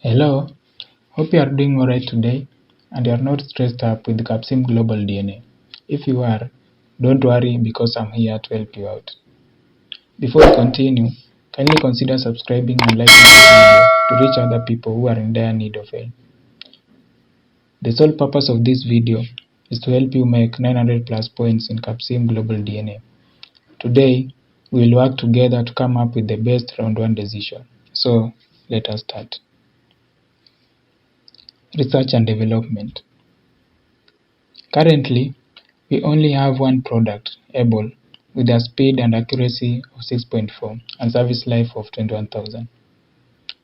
Hello, hope you are doing alright today and you are not stressed up with CAPSIM globalDNA. If you are, don't worry because I'm here to help you out. Before we continue, kindly consider subscribing and liking this video to reach other people who are in dire need of help. The sole purpose of this video is to help you make 900 plus points in CAPSIM globalDNA. Today, we will work together to come up with the best round 1 decision. So, let us start. Research and development. Currently, we only have one product, Able, with a speed and accuracy of 6.4 and service life of 21,000.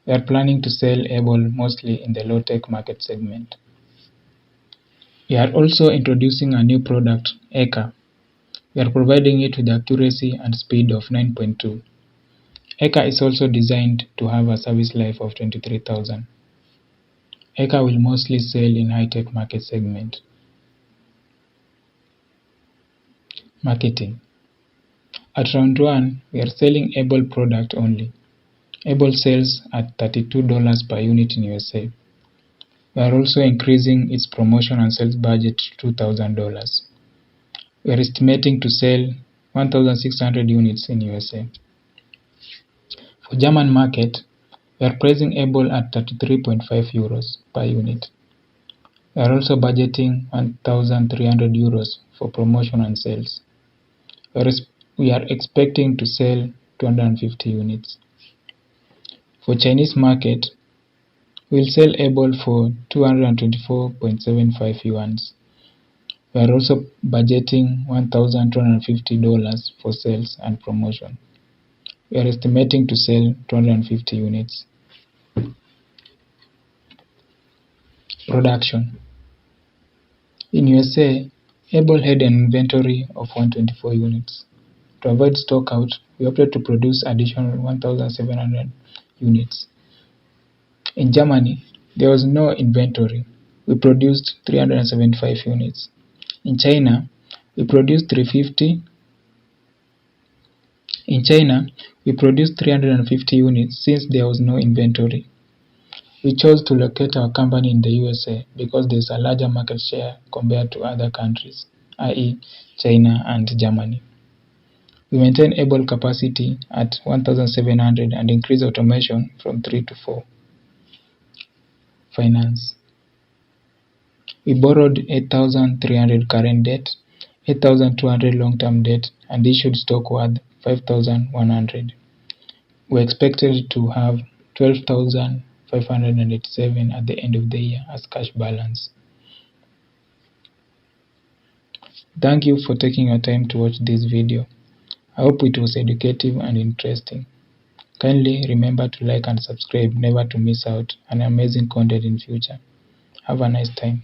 We are planning to sell Able mostly in the low-tech market segment. We are also introducing a new product, Eka. We are providing it with accuracy and speed of 9.2. Eka is also designed to have a service life of 23,000. Eka will mostly sell in high-tech market segment. Marketing. At round 1, we are selling Able product only. Able sells at $32 per unit in USA. We are also increasing its promotion and sales budget to $2,000. We are estimating to sell 1,600 units in USA. For German market, we are pricing Able at 33.5 euros per unit. We are also budgeting 1,300 euros for promotion and sales. We are expecting to sell 250 units. For Chinese market, we will sell Able for 224.75 yuans. We are also budgeting $1,250 for sales and promotion. We are estimating to sell 250 units. Production. In USA, Able had an inventory of 124 units. To avoid stock out, we opted to produce additional 1,700 units. In Germany, there was no inventory. We produced 375 units. In China, we produced 350. In China, we produced 350 units since there was no inventory. We chose to locate our company in the USA because there is a larger market share compared to other countries, i.e. China and Germany. We maintain Able capacity at 1,700 and increase automation from 3 to 4. Finance. We borrowed 8,300 current debt, 8,200 long-term debt, and issued stock worth 5,100. We expected to have 12,587 at the end of the year as cash balance. Thank you for taking your time to watch this video. I hope it was educative and interesting. Kindly remember to like and subscribe never to miss out an amazing content in future. Have a nice time.